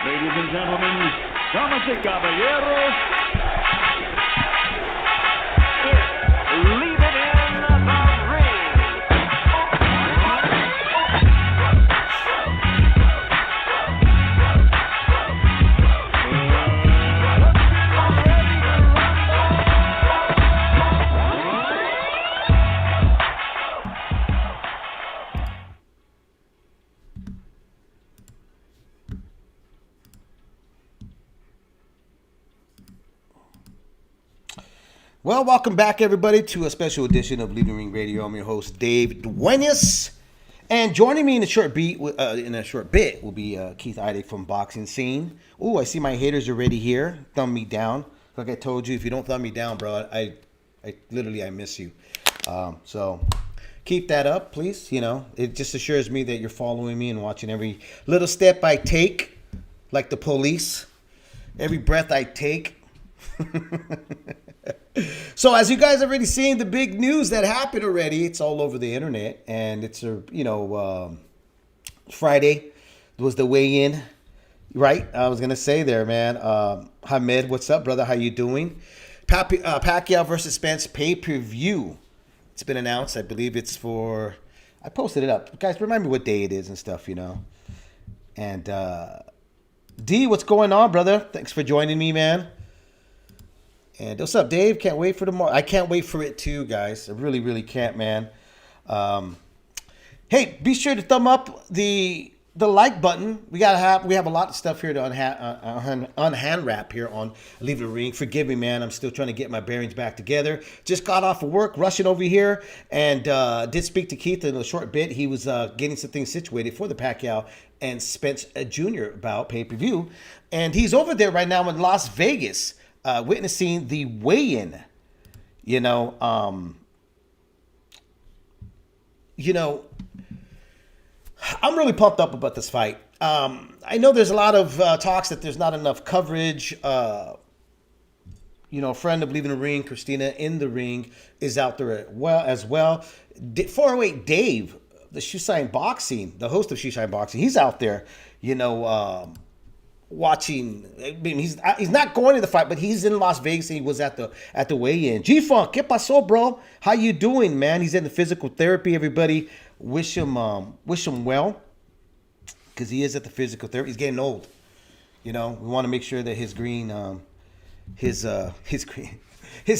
Ladies and gentlemen, damas y caballeros, leave it in the ring. Well, welcome back, everybody, to a special edition of Leaving Ring Radio. I'm your host, Dave Duenas, and joining me in a short bit will be Keith Idec from Boxingscene. Oh, I see my haters already here. Thumb me down. Like I told you, if you don't thumb me down, bro, I literally miss you. So keep that up, please. You know, it just assures me that you're following me and watching every little step I take, like the police. Every breath I take. So as you guys already seen, the big news that happened already, it's all over the internet, and it's Friday was the weigh-in, right? I was gonna say there, man. Hamed, what's up, brother? How you doing? Pacquiao versus Spence pay-per-view. It's been announced. I believe it's for. I posted it up, guys. Remind me what day it is and stuff, you know. And D, what's going on, brother? Thanks for joining me, man. And what's up, Dave? Can't wait for tomorrow. I can't wait for it too, guys. I really, really can't, man. Hey, be sure to thumb up the like button. We have a lot of stuff here to unhand wrap here on Leave the Ring. Forgive me, man. I'm still trying to get my bearings back together. Just got off of work, rushing over here, and did speak to Keith in a short bit. He was getting some things situated for the Pacquiao and Spence Jr. bout pay-per-view, and he's over there right now in Las Vegas. Witnessing the weigh-in, I'm really pumped up about this fight. I know there's a lot of talks that there's not enough coverage. A friend of Leaving the Ring, Christina in the Ring, is out there as well. 408 Dave, the Shoeshine Boxing, the host of Shoeshine Boxing, he's out there, watching. I mean, he's not going to the fight, but he's in Las Vegas and he was at the weigh-in. G-Funk, ¿qué pasó, bro? How you doing, man? He's in the physical therapy. Everybody wish him well, because he is at the physical therapy. He's getting old. We want to make sure that his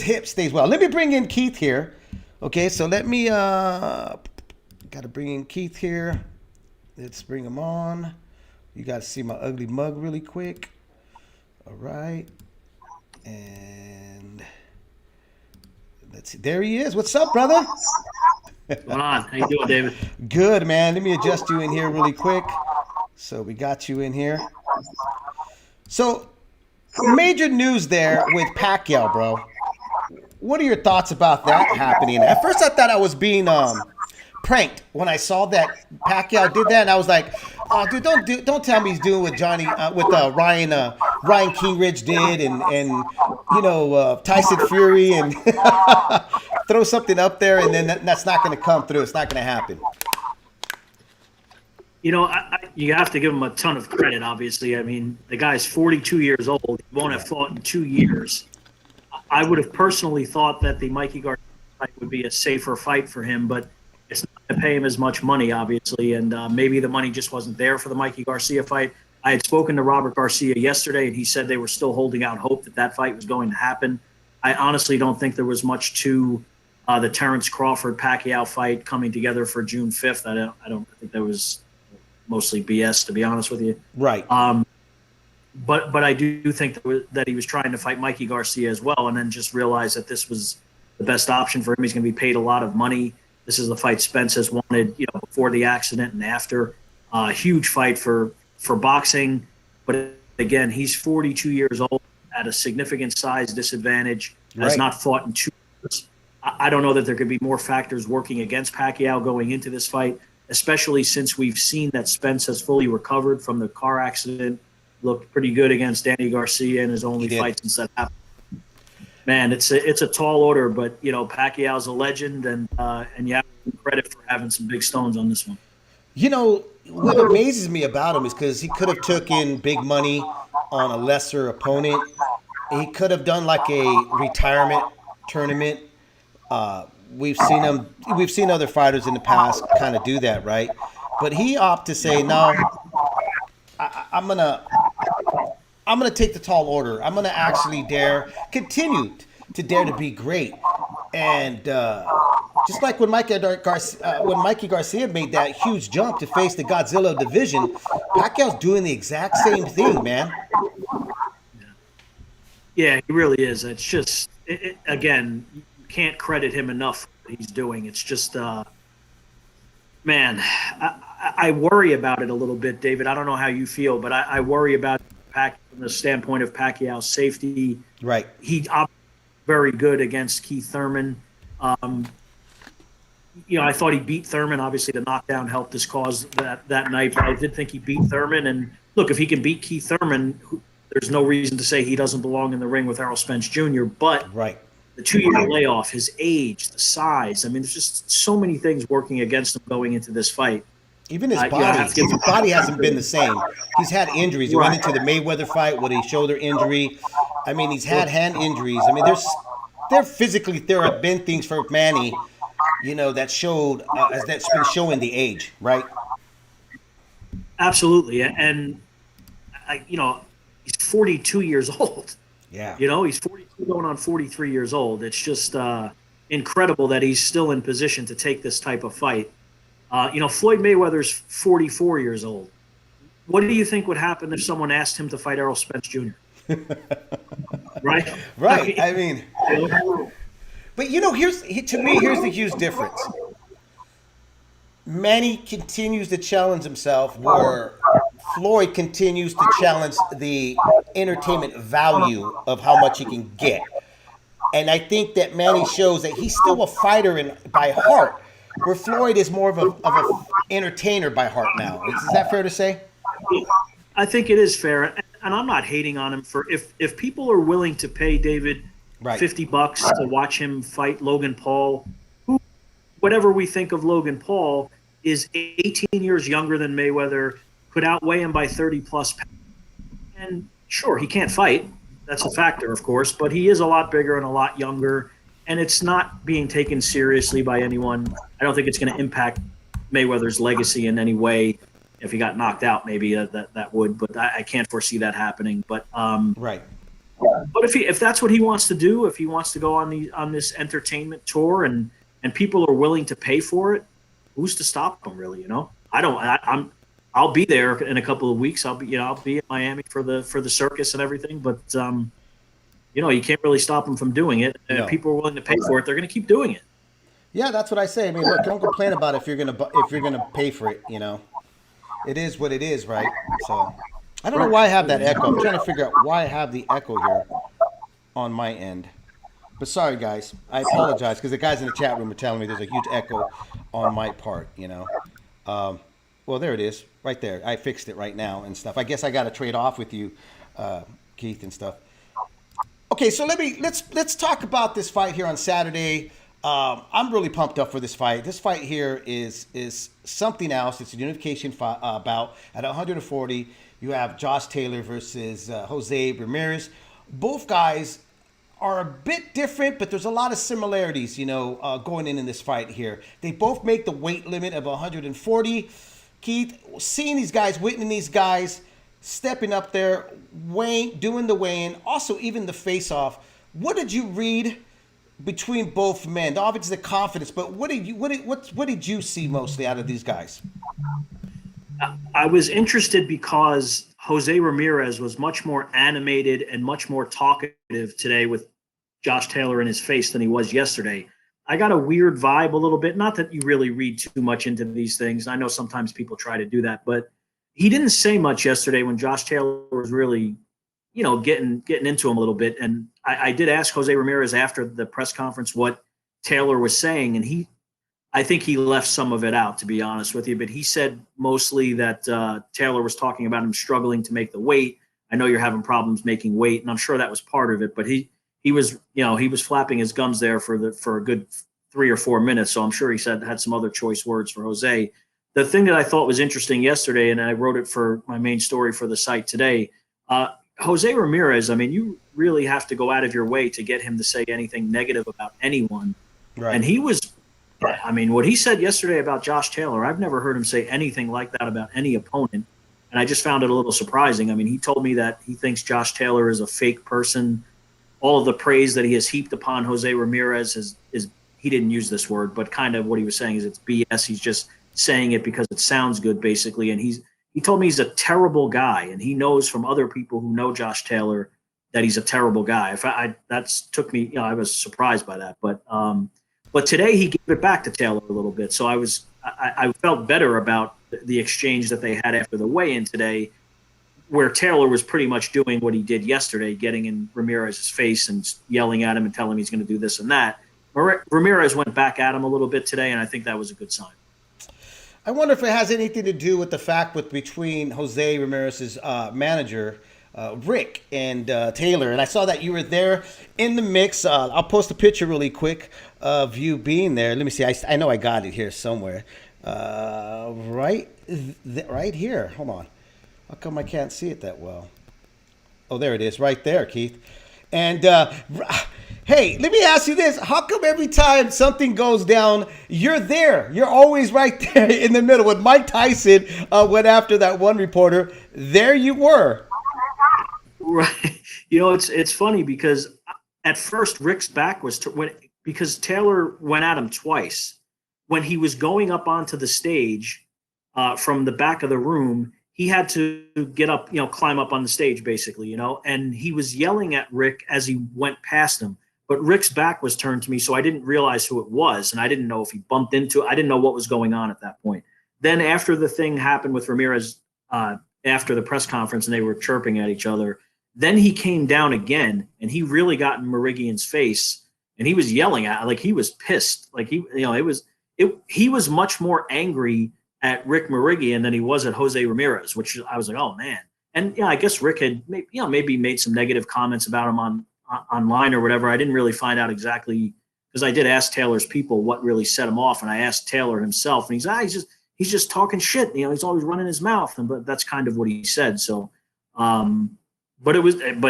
hip stays well. Let me bring in Keith here. Okay, so let me got to bring in Keith here. Let's bring him on. You got to see my ugly mug really quick. All right. And let's see. There he is. What's up, brother? What's going on? How you doing, David? Good, man. Let me adjust you in here really quick. So we got you in here. So major news there with Pacquiao, bro. What are your thoughts about that happening? At first I thought I was being pranked when I saw that Pacquiao did that, and I was like, "Oh, dude, don't tell me he's doing what Ryan Kingridge did, and Tyson Fury, and throw something up there, and then that's not going to come through. It's not going to happen." You have to give him a ton of credit. Obviously, I mean, the guy's 42 years old. He won't have fought in 2 years. I would have personally thought that the Mikey Garcia fight would be a safer fight for him, but it's not going to pay him as much money, obviously, and maybe the money just wasn't there for the Mikey Garcia fight. I had spoken to Robert Garcia yesterday, and he said they were still holding out hope that fight was going to happen. I honestly don't think there was much to the Terrence Crawford-Pacquiao fight coming together for June 5th. I don't think that was mostly BS, to be honest with you. Right. But I do think that he was trying to fight Mikey Garcia as well, and then just realized that this was the best option for him. He's going to be paid a lot of money. This is the fight Spence has wanted, before the accident and after. Huge fight for boxing. But again, he's 42 years old at a significant size disadvantage, has not fought in 2 years. I don't know that there could be more factors working against Pacquiao going into this fight, especially since we've seen that Spence has fully recovered from the car accident, looked pretty good against Danny Garcia in his only fight since that happened. Man, it's a tall order, but Pacquiao's a legend, and you have to give credit for having some big stones on this one. what amazes me about him is because he could have taken big money on a lesser opponent. He could have done like a retirement tournament. We've seen him. We've seen other fighters in the past kind of do that, right? But he opted to say, "No, I'm gonna take the tall order. I'm gonna actually continue to dare to be great." And just like when Mikey Garcia made that huge jump to face the Godzilla division, Pacquiao's doing the exact same thing, man. Yeah, he really is. It's just, again, you can't credit him enough for what he's doing. It's just, man, I worry about it a little bit, David. I don't know how you feel, but I worry about from the standpoint of Pacquiao's safety. Right. He very good against Keith Thurman. I thought he beat Thurman. Obviously, the knockdown helped his cause that night, but I did think he beat Thurman. And look, if he can beat Keith Thurman, there's no reason to say he doesn't belong in the ring with Errol Spence Jr. But right. The 2-year layoff, his age, the size. I mean, there's just so many things working against him going into this fight. Even his body. His body hasn't been the same. He's had injuries. He went into the Mayweather fight with a shoulder injury. I mean, he's had hand injuries. I mean, there have been things for Manny, that's been showing the age, right? Absolutely. And he's 42 years old. Yeah. He's 42 going on 43 years old. It's just incredible that he's still in position to take this type of fight. Floyd Mayweather's 44 years old. What do you think would happen if someone asked him to fight Errol Spence Jr.? Right? Right. I mean, but here's the huge difference. Manny continues to challenge himself, where Floyd continues to challenge the entertainment value of how much he can get. And I think that Manny shows that he's still a fighter by heart, where Floyd is more of a entertainer by heart now. Is that fair to say? I think it is fair, and I'm not hating on him for if people are willing to pay David $50 to watch him fight Logan Paul, who, whatever we think of Logan Paul, is 18 years younger than Mayweather, could outweigh him by 30 plus pounds. And sure, he can't fight. That's a factor, of course, but he is a lot bigger and a lot younger, and it's not being taken seriously by anyone. I don't think it's going to impact Mayweather's legacy in any way. If he got knocked out, maybe that would, but I can't foresee that happening. But right. But if that's what he wants to do, if he wants to go on this entertainment tour and people are willing to pay for it, who's to stop him? Really, I'll be there in a couple of weeks. I'll be in Miami for the circus and everything. But you can't really stop him from doing it. And if people are willing to pay for it, they're going to keep doing it. Yeah, that's what I say. I mean, look, don't complain about it if you're gonna pay for it. It is what it is, right? So I don't know why I have that echo. I'm trying to figure out why I have the echo here on my end. But sorry, guys. I apologize because the guys in the chat room are telling me there's a huge echo on my part. Well, there it is, right there. I fixed it right now and stuff. I guess I got to trade off with you, Keith, and stuff. Okay, so let's talk about this fight here on Saturday. I'm really pumped up for this fight. This fight here is something else. It's a unification bout at 140. You have Josh Taylor versus Jose Ramirez. Both guys are a bit different, but there's a lot of similarities, going in this fight here. They both make the weight limit of 140. Keith, seeing these guys, witnessing these guys stepping up there, doing the weigh-in, also even the face-off. What did you read between both men? Obviously the confidence, but what did you see mostly out of these guys? I was interested because Jose Ramirez was much more animated and much more talkative today with Josh Taylor in his face than he was yesterday. I got a weird vibe a little bit. Not that you really read too much into these things. I know sometimes people try to do that, but he didn't say much yesterday when Josh Taylor was really, getting into him a little bit. And I did ask Jose Ramirez after the press conference what Taylor was saying, and I think he left some of it out, to be honest with you. But he said mostly that Taylor was talking about him struggling to make the weight. I know you're having problems making weight, and I'm sure that was part of it. But he was, he was flapping his gums there for a good 3 or 4 minutes. So I'm sure he had some other choice words for Jose. the thing that I thought was interesting yesterday, and I wrote it for my main story for the site today, Jose Ramirez, I mean, you really have to go out of your way to get him to say anything negative about anyone. Right. And he was, I mean, what he said yesterday about Josh Taylor, I've never heard him say anything like that about any opponent. And I just found it a little surprising. I mean, he told me that he thinks Josh Taylor is a fake person. All of the praise that he has heaped upon Jose Ramirez is he didn't use this word, but kind of what he was saying is it's BS. He's just saying it because it sounds good, basically. And he told me he's a terrible guy, and he knows from other people who know Josh Taylor that he's a terrible guy. That's took me, I was surprised by that. But today he gave it back to Taylor a little bit. So I felt better about the exchange that they had after the weigh-in today, where Taylor was pretty much doing what he did yesterday, getting in Ramirez's face and yelling at him and telling him he's going to do this and that. Ramirez went back at him a little bit today, and I think that was a good sign. I wonder if it has anything to do with the fact between Jose Ramirez's manager, Rick, and Taylor. And I saw that you were there in the mix. I'll post a picture really quick of you being there. Let me see. I know I got it here somewhere. Right here. Hold on. How come I can't see it that well? Oh, there it is. Right there, Keith. And hey, let me ask you this. How come every time something goes down, you're there? You're always right there in the middle. When Mike Tyson went after that one reporter, there you were. Right. You know, it's funny because at first Rick's back was because Taylor went at him twice. When he was going up onto the stage from the back of the room, he had to get up, climb up on the stage, basically, and he was yelling at Rick as he went past him. But Rick's back was turned to me, so I didn't realize who it was, and I didn't know if he bumped into it. I didn't know what was going on at that point. Then after the thing happened with Ramirez, after the press conference, and they were chirping at each other, then he came down again, and he really got in Marigian's face, and he was yelling at, like he was pissed. Like he was much more angry at Rick Marigian than he was at Jose Ramirez, which I was like, oh man. And I guess Rick had maybe made some negative comments about him online or whatever. I didn't really find out exactly, because I did ask Taylor's people what really set him off, and I asked Taylor himself, and he's just talking shit. He's always running his mouth, but that's kind of what he said. So, but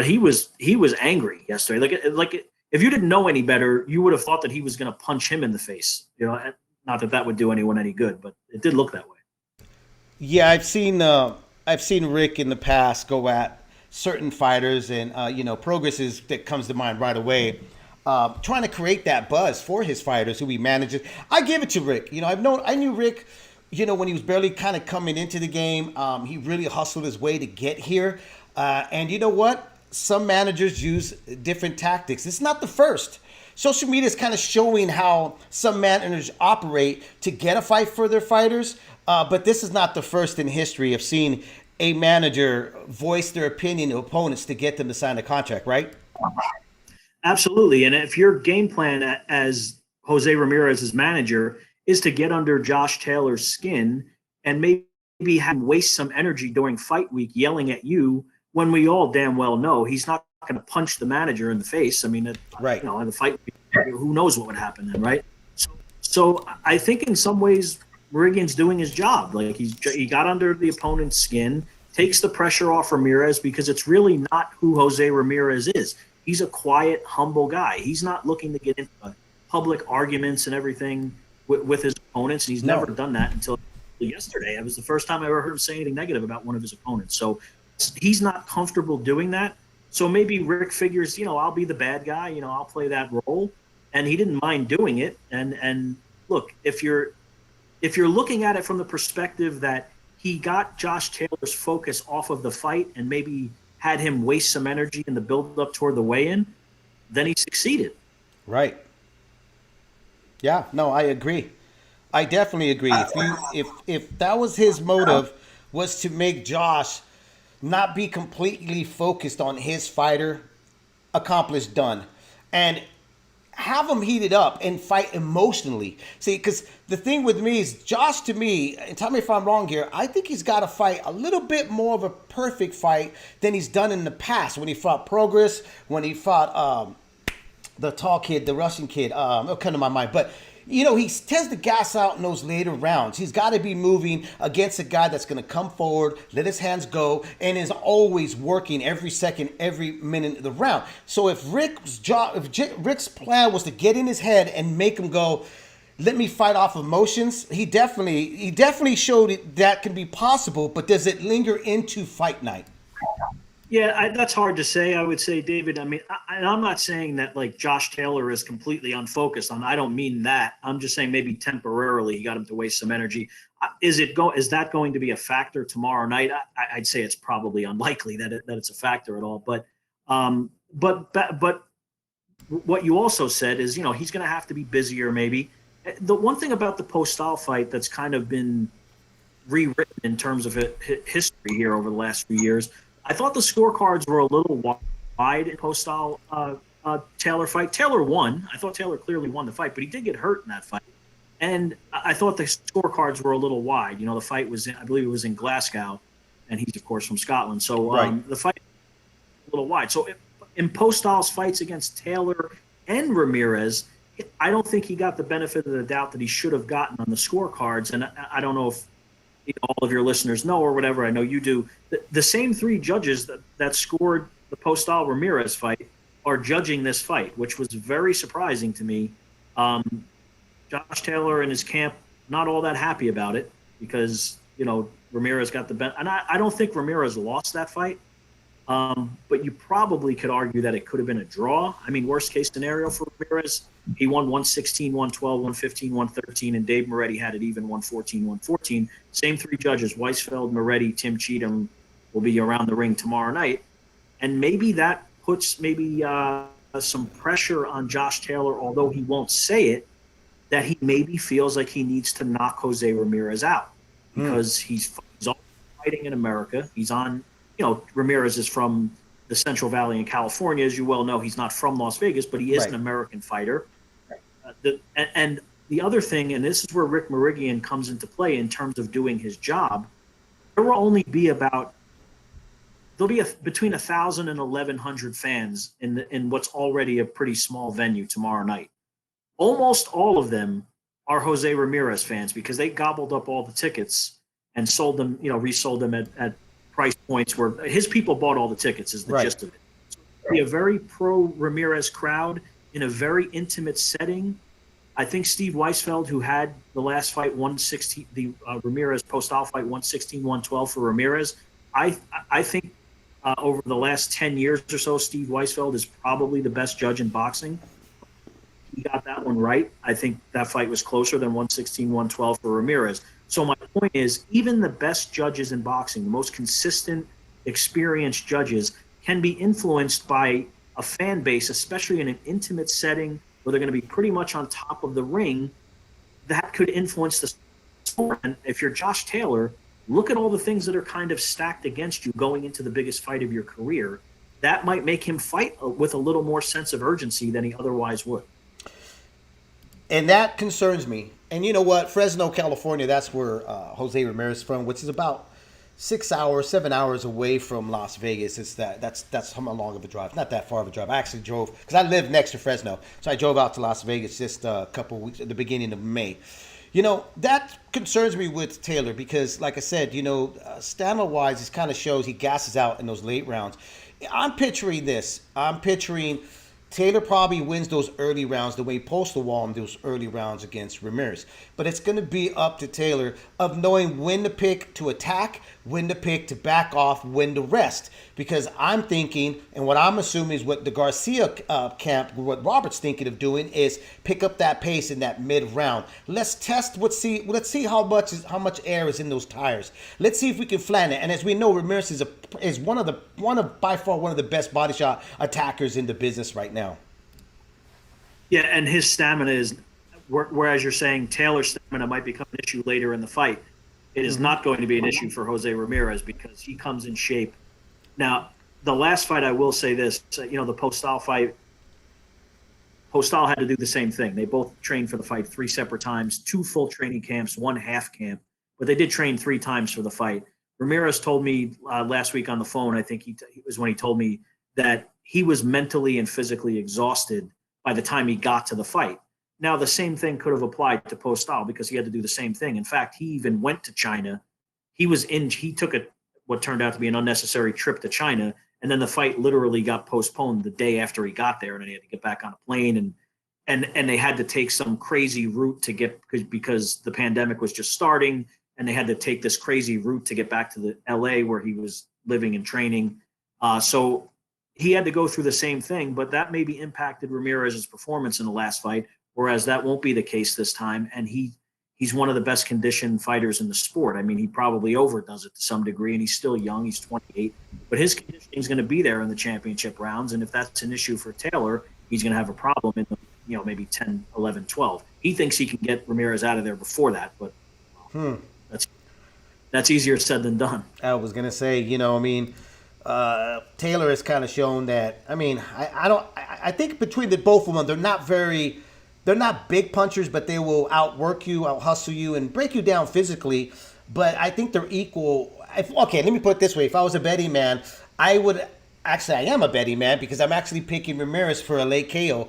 he was angry yesterday. Like if you didn't know any better, you would have thought that he was going to punch him in the face. Not that would do anyone any good, but it did look that way. Yeah, I've seen Rick in the past go at certain fighters, and Progress that comes to mind right away, trying to create that buzz for his fighters who he manages. I give it to Rick. I knew Rick, when he was barely kind of coming into the game. He really hustled his way to get here, and you know what? Some managers use different tactics. It's not the first. Social media is kind of showing how some managers operate to get a fight for their fighters, but this is not the first in history of seeing a manager voice their opinion to opponents to get them to sign a contract, right? Absolutely. And if your game plan as Jose Ramirez's manager is to get under Josh Taylor's skin and maybe have him waste some energy during fight week yelling at you, when we all damn well know he's not going to punch the manager in the face. I mean, right. In the fight, who knows what would happen then, right? So I think in some ways Marigian's doing his job. Like he got under the opponent's skin, takes the pressure off Ramirez, because it's really not who Jose Ramirez is. He's a quiet, humble guy. He's not looking to get into public arguments and everything with his opponents, and he's never done that until yesterday. It was the first time I ever heard him say anything negative about one of his opponents. So he's not comfortable doing that. So maybe Rick figures, I'll be the bad guy, I'll play that role. And he didn't mind doing it. And look, if you're looking at it from the perspective that he got Josh Taylor's focus off of the fight and maybe had him waste some energy in the build up toward the weigh-in, then he succeeded. Right. Yeah, no, I agree. I definitely agree. If that was his motive, was to make Josh not be completely focused on his fighter, accomplished, done. And have him heated up and fight emotionally. See, because the thing with me is, Josh, to me, and tell me if I'm wrong here, I think he's got to fight a little bit more of a perfect fight than he's done in the past. When he fought Progress, when he fought the tall kid, the Russian kid, it'll come to my mind. But, he tends to gas out in those later rounds. He's got to be moving against a guy that's going to come forward, let his hands go, and is always working every second, every minute of the round. So if Rick's plan was to get in his head and make him go, let me fight off emotions, he definitely showed that can be possible, but does it linger into fight night? Yeah, that's hard to say. I would say, David. I mean, I'm not saying that like Josh Taylor is completely unfocused on. I don't mean that. I'm just saying maybe temporarily he got him to waste some energy. Is that going to be a factor tomorrow night? I'd say it's probably unlikely that it's a factor at all. But what you also said is, he's going to have to be busier maybe. The one thing about the Postal fight that's kind of been rewritten in terms of history here over the last few years. I thought the scorecards were a little wide in Postal Taylor fight. Taylor won. I thought Taylor clearly won the fight, but he did get hurt in that fight. And I thought the scorecards were a little wide. The fight was I believe it was in Glasgow, and he's of course from Scotland. So the fight was a little wide. So in Postal's fights against Taylor and Ramirez, I don't think he got the benefit of the doubt that he should have gotten on the scorecards. And I don't know if all of your listeners know or whatever. I know you do. The same three judges that scored the Postal Ramirez fight are judging this fight, which was very surprising to me. Josh Taylor and his camp not all that happy about it because Ramirez got the best, and I don't think Ramirez lost that fight. But you probably could argue that it could have been a draw. I mean, worst case scenario for Ramirez, he won 116, 112, 115, 113, and Dave Moretti had it even 114, 114. Same three judges, Weisfeld, Moretti, Tim Cheatham will be around the ring tomorrow night. And maybe that puts some pressure on Josh Taylor, although he won't say it, that he maybe feels like he needs to knock Jose Ramirez out because he's always fighting in America. He's on, Ramirez is from the Central Valley in California. As you well know, he's not from Las Vegas, but he is an American fighter. And the other thing, and this is where Rick Merigian comes into play in terms of doing his job, there'll be between 1,000 and 1,100 fans in what's already a pretty small venue tomorrow night. Almost all of them are Jose Ramirez fans because they gobbled up all the tickets and sold them, resold them at price points where his people bought all the tickets is the gist of it. So it'll be a very pro Ramirez crowd in a very intimate setting. I think Steve Weisfeld, who had the last fight 116, the Ramirez Postal fight 116, 112 for Ramirez, I think over the last 10 years or so, Steve Weisfeld is probably the best judge in boxing. He got that one right. I think that fight was closer than 116, 112 for Ramirez. So my point is, even the best judges in boxing, the most consistent, experienced judges, can be influenced by a fan base, especially in an intimate setting where they're going to be pretty much on top of the ring. That could influence the sport. And if you're Josh Taylor, look at all the things that are kind of stacked against you going into the biggest fight of your career. That might make him fight with a little more sense of urgency than he otherwise would. And that concerns me. And you know what? Fresno, California, that's where Jose Ramirez is from, which is about 7 hours away from Las Vegas. That's how long of a drive. Not that far of a drive. I actually drove, because I live next to Fresno. So I drove out to Las Vegas just a couple of weeks at the beginning of May. That concerns me with Taylor because, like I said, stamina-wise, it kind of shows he gasses out in those late rounds. I'm picturing this. Taylor probably wins those early rounds the way he posted the wall in those early rounds against Ramirez. But it's going to be up to Taylor of knowing when to pick to attack, when to pick to back off, when to rest. Because I'm thinking, and what I'm assuming is what the Garcia camp, what Robert's thinking of doing is pick up that pace in that mid round. Let's test. Let's see how much air is in those tires. Let's see if we can flatten it. And as we know, Ramirez is by far one of the best body shot attackers in the business right now. Yeah, and his stamina is, whereas you're saying Taylor's stamina might become an issue later in the fight, it is not going to be an issue for Jose Ramirez because he comes in shape. Now, the last fight, I will say this, the Postal fight, Postal had to do the same thing. They both trained for the fight 3 separate times, 2 full training camps, 1 half camp, but they did train 3 times for the fight. Ramirez told me last week on the phone, I think it was when he told me that he was mentally and physically exhausted by the time he got to the fight. Now, the same thing could have applied to Postal because he had to do the same thing. In fact, he even went to China. He took what turned out to be an unnecessary trip to China, and then the fight literally got postponed the day after he got there, and then he had to get back on a plane, and they had to take some crazy route to get because the pandemic was just starting, and they had to take this crazy route to get back to the LA where he was living and training. So he had to go through the same thing, but that maybe impacted Ramirez's performance in the last fight, whereas that won't be the case this time. And he's one of the best conditioned fighters in the sport. I mean, he probably overdoes it to some degree, and he's still young. He's 28, but his conditioning is going to be there in the championship rounds. And if that's an issue for Taylor, he's going to have a problem in the, maybe 10, 11, 12. He thinks he can get Ramirez out of there before that, but that's easier said than done. I was gonna say, Taylor has kind of shown that. I think between the both of them, they're not big punchers, but they will outwork you, out hustle you, and break you down physically. But I think they're equal. Okay, let me put it this way: if I was a betting man, I would. Actually, I am a betting man because I'm actually picking Ramirez for a late KO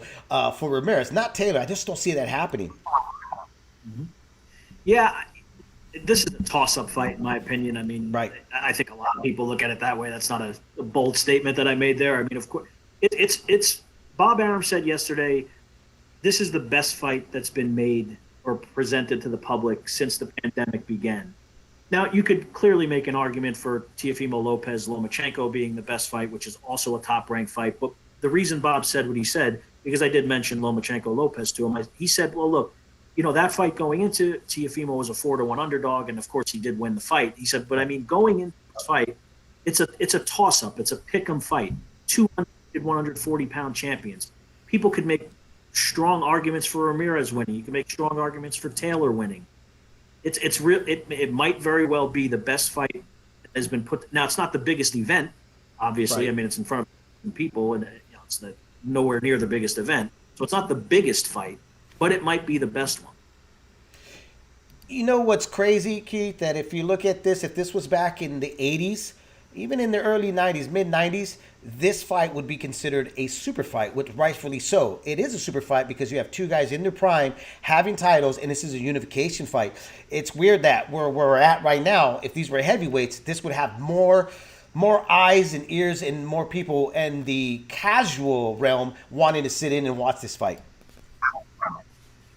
for Ramirez, not Taylor. I just don't see that happening. Mm-hmm. Yeah. This is a toss-up fight, in my opinion. I mean, right. I think a lot of people look at it that way. That's not a bold statement that I made there. I mean, of course, it's Bob Arum said yesterday, this is the best fight that's been made or presented to the public since the pandemic began. Now, you could clearly make an argument for Teofimo Lopez-Lomachenko being the best fight, which is also a top-ranked fight. But the reason Bob said what he said, because I did mention Lomachenko-Lopez to him, he said, well, look, that fight going into Teofimo was a 4-1 underdog, and of course he did win the fight. He said, but I mean, going into this fight, it's a toss-up. It's a pick-em fight. 200, 140-pound champions. People could make strong arguments for Ramirez winning. You can make strong arguments for Taylor winning. It's real. It might very well be the best fight that has been put. Now, it's not the biggest event, obviously. Right. I mean, it's in front of people, and it's nowhere near the biggest event. So it's not the biggest fight, but it might be the best one. You know what's crazy, Keith? That if you look at this, if this was back in the 80s, even in the early 90s, mid-90s, this fight would be considered a super fight, which rightfully so. It is a super fight because you have two guys in their prime having titles, and this is a unification fight. It's weird that where we're at right now, if these were heavyweights, this would have more eyes and ears and more people in the casual realm wanting to sit in and watch this fight.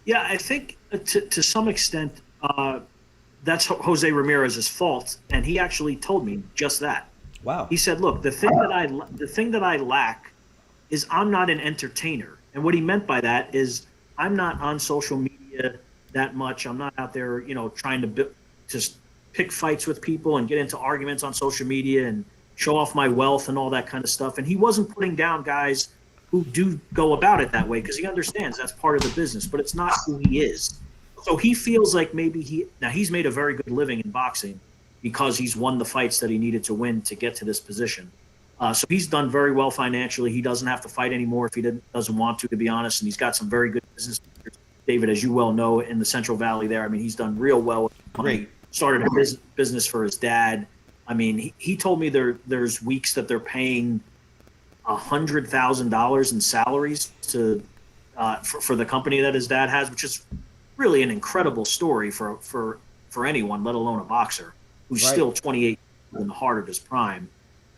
Yeah, I think to some extent that's Jose Ramirez's fault, and he actually told me just that. Wow. He said, "Look, the thing that I lack is I'm not an entertainer." And what he meant by that is I'm not on social media that much. I'm not out there, trying to just pick fights with people and get into arguments on social media and show off my wealth and all that kind of stuff. And he wasn't putting down guys who do go about it that way because he understands that's part of the business, but it's not who he is. So he feels like maybe he's made a very good living in boxing because he's won the fights that he needed to win to get to this position. So he's done very well financially. He doesn't have to fight anymore if he doesn't want to be honest. And he's got some very good business leaders, David, as you well know, in the Central Valley there. I mean, he's done real well. Great. Started a business for his dad. I mean, he told me there's weeks that they're paying $100,000 in salaries for the company that his dad has, which is really an incredible story for anyone, let alone a boxer who's still 28 in the heart of his prime.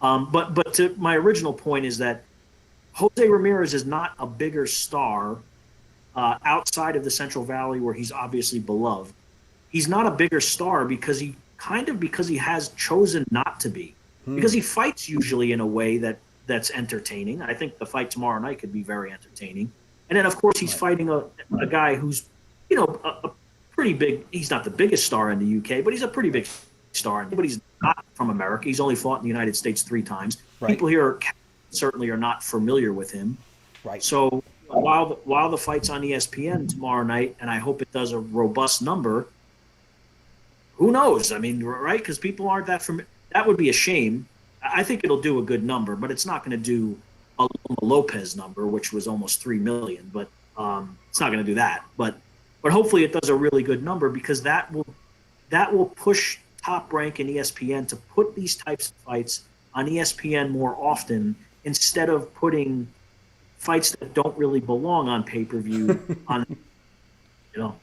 But to my original point is that Jose Ramirez is not a bigger star outside of the Central Valley where he's obviously beloved. He's not a bigger star because he has chosen not to be. Because he fights usually in a way that's entertaining. I think the fight tomorrow night could be very entertaining. And then, of course, he's fighting a guy who's, a pretty big – he's not the biggest star in the UK, but he's a pretty big star. But he's not from America. He's only fought in the United States 3 times. Right. People here certainly are not familiar with him. Right. So while the fight's on ESPN tomorrow night, and I hope it does a robust number, who knows? I mean, right? Because people aren't that familiar. That would be a shame. I think it'll do a good number, but it's not going to do a Lopez number, which was almost 3 million. But it's not going to do that. But hopefully it does a really good number because that will push Top Rank and ESPN to put these types of fights on ESPN more often instead of putting fights that don't really belong on pay-per-view on You know.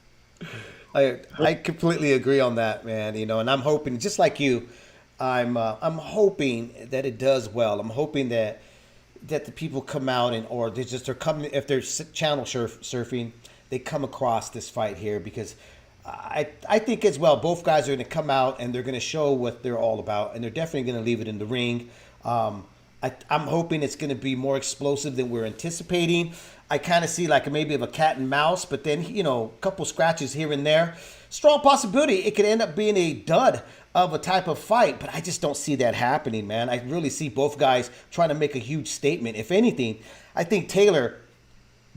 I completely agree on that, man. And I'm hoping, just like you, I'm hoping that it does well. I'm hoping that the people come out or they're coming, if they're channel surfing, they come across this fight here, because I think as well both guys are going to come out and they're going to show what they're all about, and they're definitely going to leave it in the ring. I'm hoping it's going to be more explosive than we're anticipating. I kind of see like maybe of a cat and mouse, but then, a couple scratches here and there. Strong possibility it could end up being a dud of a type of fight, but I just don't see that happening, man. I really see both guys trying to make a huge statement. If anything, I think Taylor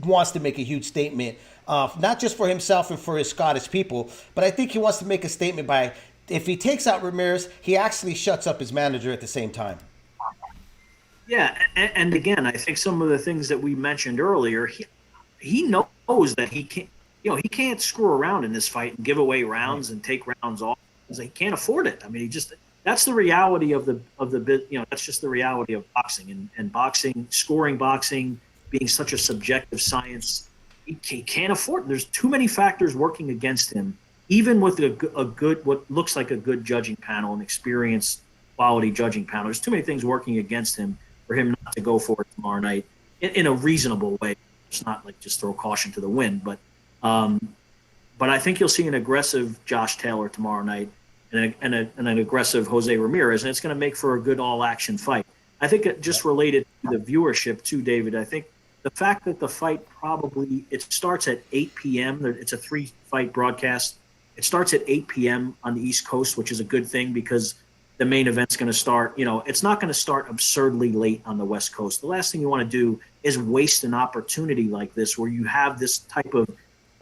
wants to make a huge statement, not just for himself and for his Scottish people, but I think he wants to make a statement by, if he takes out Ramirez, he actually shuts up his manager at the same time. Yeah, and again, I think some of the things that we mentioned earlier, he knows that he can't screw around in this fight and give away rounds and take rounds off, because he can't afford it. I mean, that's the reality of that's just the reality of boxing, and boxing, scoring boxing being such a subjective science. He can't afford it. There's too many factors working against him, even with a good, what looks like a good judging panel, an experienced quality judging panel. There's too many things working against him for him not to go for it tomorrow night in a reasonable way. It's not like just throw caution to the wind, but I think you'll see an aggressive Josh Taylor tomorrow night and an aggressive Jose Ramirez, and it's going to make for a good all-action fight. I think it just related to the viewership too, David. I think the fact that the fight it starts at 8 p.m. It's a 3-fight broadcast. It starts at 8 p.m. on the East Coast, which is a good thing, because the main event's going to start, it's not going to start absurdly late on the West Coast. The last thing you want to do is waste an opportunity like this, where you have this type of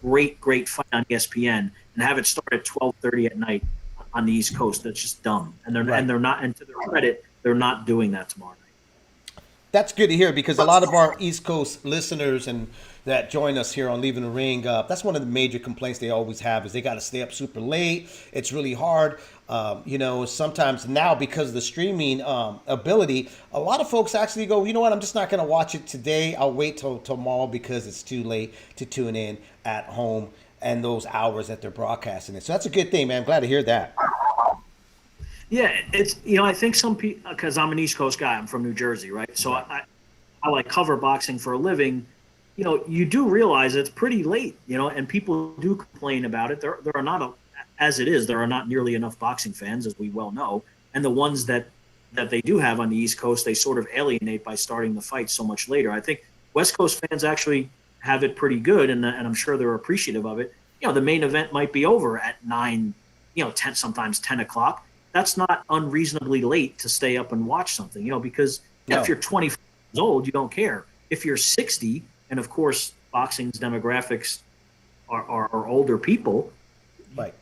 great fight on ESPN and have it start at 12:30 at night on the East Coast. That's just dumb. And they're not, and to their credit, they're not doing that tomorrow night. That's good to hear, because a lot of our East Coast listeners and that join us here on Leaving the Ring, that's one of the major complaints they always have, is they got to stay up super late. It's really hard. Sometimes now, because of the streaming ability, a lot of folks actually go, you know what, I'm just not going to watch it today. I'll wait till tomorrow because it's too late to tune in at home and those hours that they're broadcasting it. So that's a good thing, man. I'm glad to hear that. Yeah, it's I think some people, because I'm an East Coast guy, I'm from New Jersey, right? So I like cover boxing for a living. You do realize it's pretty late, and people do complain about it. There are not as it is, there are not nearly enough boxing fans, as we well know, and the ones that they do have on the East Coast, they sort of alienate by starting the fight so much later. I think West Coast fans actually have it pretty good, and I'm sure they're appreciative of it. The main event might be over at 9, 10, sometimes 10 o'clock. That's not unreasonably late to stay up and watch something, because if you're 25 years old, you don't care. If you're 60, and of course, boxing's demographics are older people, right?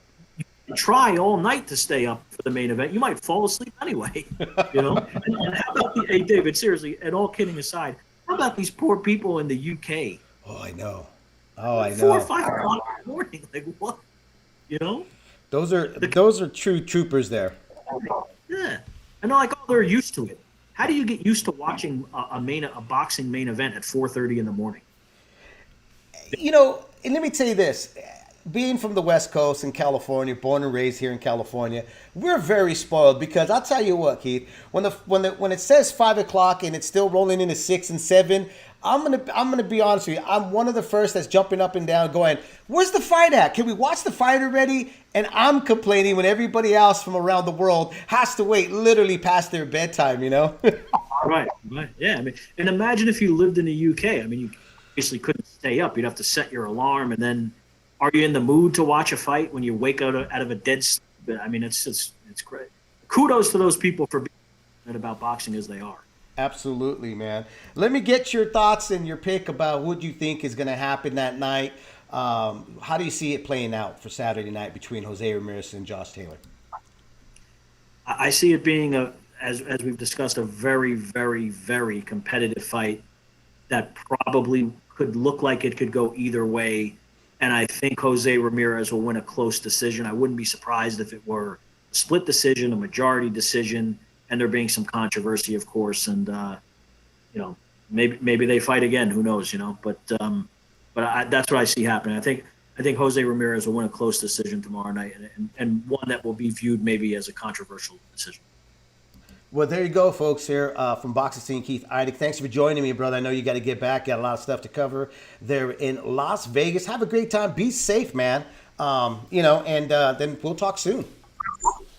You try all night to stay up for the main event. You might fall asleep anyway, And how about hey, David, seriously, and all kidding aside, how about these poor people in the UK? Oh, I know. 4 or 5 o'clock in the morning, like what? Those are true troopers there. Yeah, and like, they're used to it. How do you get used to watching a boxing main event at 4:30 in the morning? And let me tell you this: being from the West Coast in California, born and raised here in California, we're very spoiled, because I'll tell you what, Keith, when it says 5 o'clock and it's still rolling into 6 and 7. I'm gonna be honest with you. I'm one of the first that's jumping up and down, going, "Where's the fight at? Can we watch the fight already?" And I'm complaining when everybody else from around the world has to wait literally past their bedtime. Right. Yeah. I mean, and imagine if you lived in the UK. I mean, you basically couldn't stay up. You'd have to set your alarm, and then, are you in the mood to watch a fight when you wake out of a dead sleep? I mean, it's great. Kudos to those people for being passionate about boxing as they are. Absolutely, man. Let me get your thoughts and your pick about what you think is going to happen that night. How do you see it playing out for Saturday night between Jose Ramirez and Josh Taylor? I see it being, as we've discussed, a very, very, very competitive fight that probably could look like it could go either way. And I think Jose Ramirez will win a close decision. I wouldn't be surprised if it were a split decision, a majority decision, and there being some controversy, of course, and maybe they fight again. Who knows? But that's what I see happening. I think I think Jose Ramirez will win a close decision tomorrow night, and one that will be viewed maybe as a controversial decision. Well, there you go, folks, here from Boxingscene Keith Idec. Thanks for joining me, brother. I know you got to get back. Got a lot of stuff to cover there in Las Vegas. Have a great time. Be safe, man. And then we'll talk soon.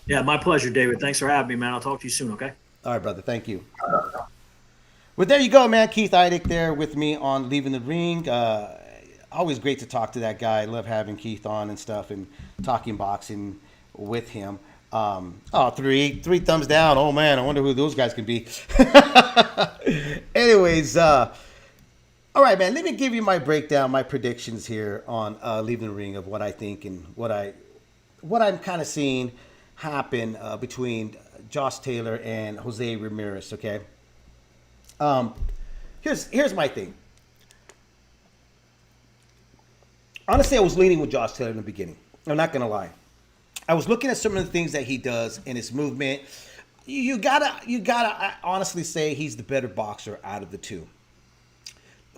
Yeah, my pleasure, David. Thanks for having me, man. I'll talk to you soon, okay? All right, brother. Thank you. Well, there you go, man. Keith Idec there with me on Leaving the Ring. Always great to talk to that guy. I love having Keith on and stuff and talking boxing with him. Three thumbs down. Oh, man, I wonder who those guys could be. Anyways, all right, man, let me give you my breakdown, my predictions here on Leaving the Ring of what I think and what I'm kind of seeing happen between Josh Taylor and Jose Ramirez, okay? Here's my thing. Honestly, I was leaning with Josh Taylor in the beginning. I'm not going to lie. I was looking at some of the things that he does in his movement. You gotta honestly say he's the better boxer out of the two.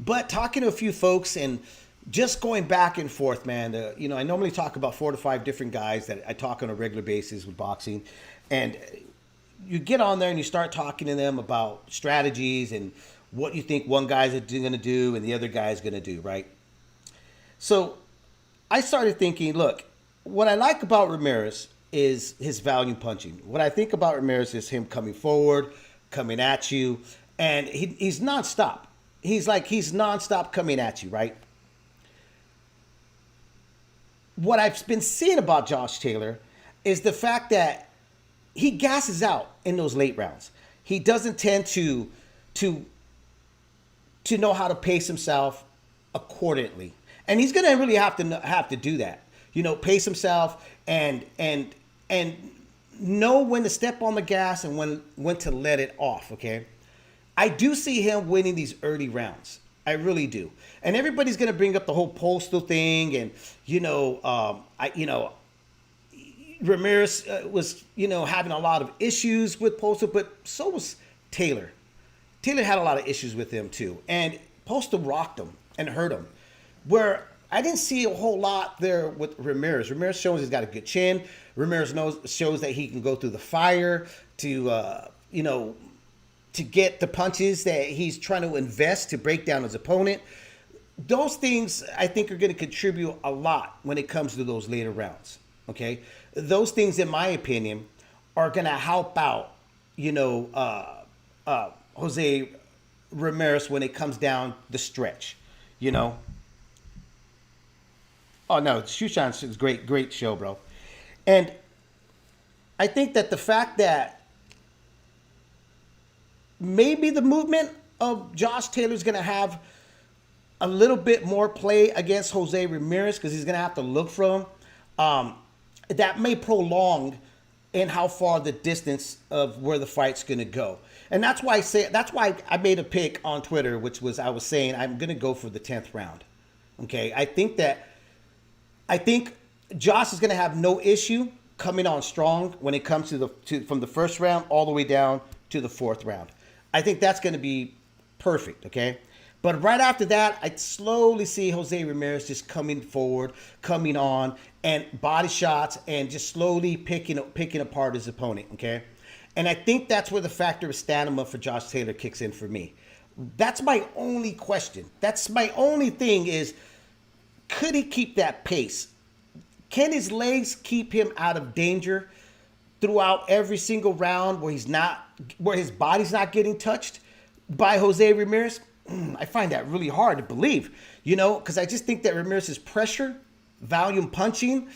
But talking to a few folks and just going back and forth, man, I normally talk about 4 to 5 different guys that I talk on a regular basis with boxing. And you get on there and you start talking to them about strategies and what you think one guy's going to do and the other guy's going to do, right? So I started thinking, look, what I like about Ramirez is his volume punching. What I think about Ramirez is him coming forward, coming at you, and he's nonstop. He's nonstop coming at you, right? What I've been seeing about Josh Taylor is the fact that he gasses out in those late rounds. He doesn't tend to know how to pace himself accordingly. And he's going to really have to do that. Pace himself and know when to step on the gas and when to let it off, okay? I do see him winning these early rounds. I really do. And everybody's going to bring up the whole Postal thing and, Ramirez was, having a lot of issues with Postal, but so was Taylor. Taylor had a lot of issues with him too. And Postal rocked him and hurt him. Where I didn't see a whole lot there with Ramirez. Ramirez shows he's got a good chin. Ramirez shows that he can go through the fire to get the punches that he's trying to invest to break down his opponent. Those things, I think, are going to contribute a lot when it comes to those later rounds, okay? Those things, in my opinion, are going to help out, Jose Ramirez when it comes down the stretch, Oh, no, Shushan is great show, bro. And I think that the fact that maybe the movement of Josh Taylor is going to have a little bit more play against Jose Ramirez because he's going to have to look for him. That may prolong in how far the distance of where the fight's going to go. And that's why I made a pick on Twitter, which was I was saying I'm going to go for the 10th round. Okay, I think Josh is going to have no issue coming on strong when it comes from the first round all the way down to the 4th round. I think that's going to be perfect, okay? But right after that, I slowly see Jose Ramirez just coming forward, coming on, and body shots, and just slowly picking apart his opponent, okay? And I think that's where the factor of stamina for Josh Taylor kicks in for me. That's my only question. That's my only thing is, could he keep that pace? Can his legs keep him out of danger throughout every single round where his body's not getting touched by Jose Ramirez? I find that really hard to believe, because I just think that Ramirez's pressure, volume punching,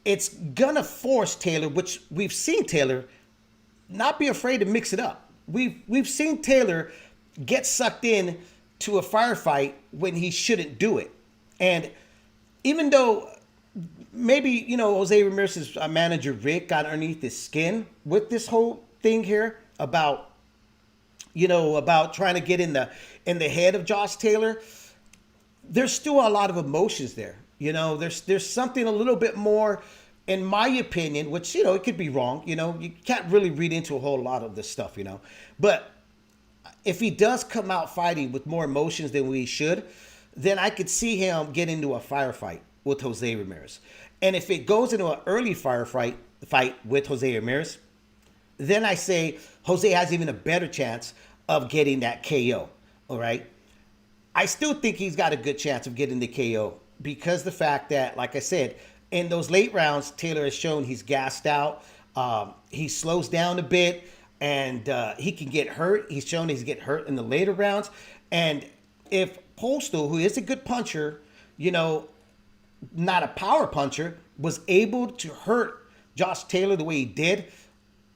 it's gonna force Taylor, which we've seen Taylor not be afraid to mix it up. We've seen Taylor get sucked in to a firefight when he shouldn't do it. And even though maybe, Jose Ramirez's manager, Rick, got underneath his skin with this whole thing here about trying to get in the head of Josh Taylor, there's still a lot of emotions there. There's something a little bit more, in my opinion, which, it could be wrong. You can't really read into a whole lot of this stuff, But if he does come out fighting with more emotions than we should, then I could see him get into a firefight. with Jose Ramirez. And if it goes into an early fight with Jose Ramirez, then I say Jose has even a better chance of getting that KO. All right. I still think he's got a good chance of getting the KO because the fact that, like I said, in those late rounds, Taylor has shown he's gassed out. He slows down a bit and he can get hurt. He's shown he's get hurt in the later rounds. And if Postal, who is a good puncher, you know, not a power puncher, was able to hurt Josh Taylor the way he did,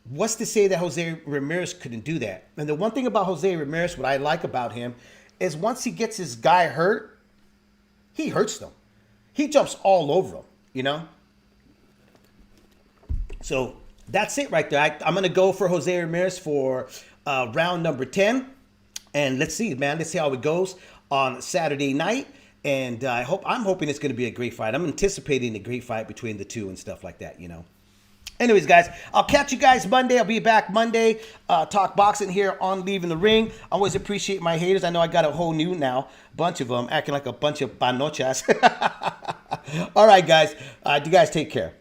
what's to say that Jose Ramirez couldn't do that? And the one thing about Jose Ramirez, what I like about him, is once he gets his guy hurt, he hurts them. He jumps all over them, you know? So that's it right there. I'm going to go for Jose Ramirez for round number 10. And let's see, man. Let's see how it goes on Saturday night. And I'm hoping it's going to be a great fight. I'm anticipating a great fight between the two and stuff like that, you know? Anyways, guys, I'll catch you guys Monday. I'll be back Monday. Talk boxing here on Leaving the Ring. I always appreciate my haters. I know I got a whole new now, bunch of them, acting like a bunch of panochas. All right, guys. You guys take care.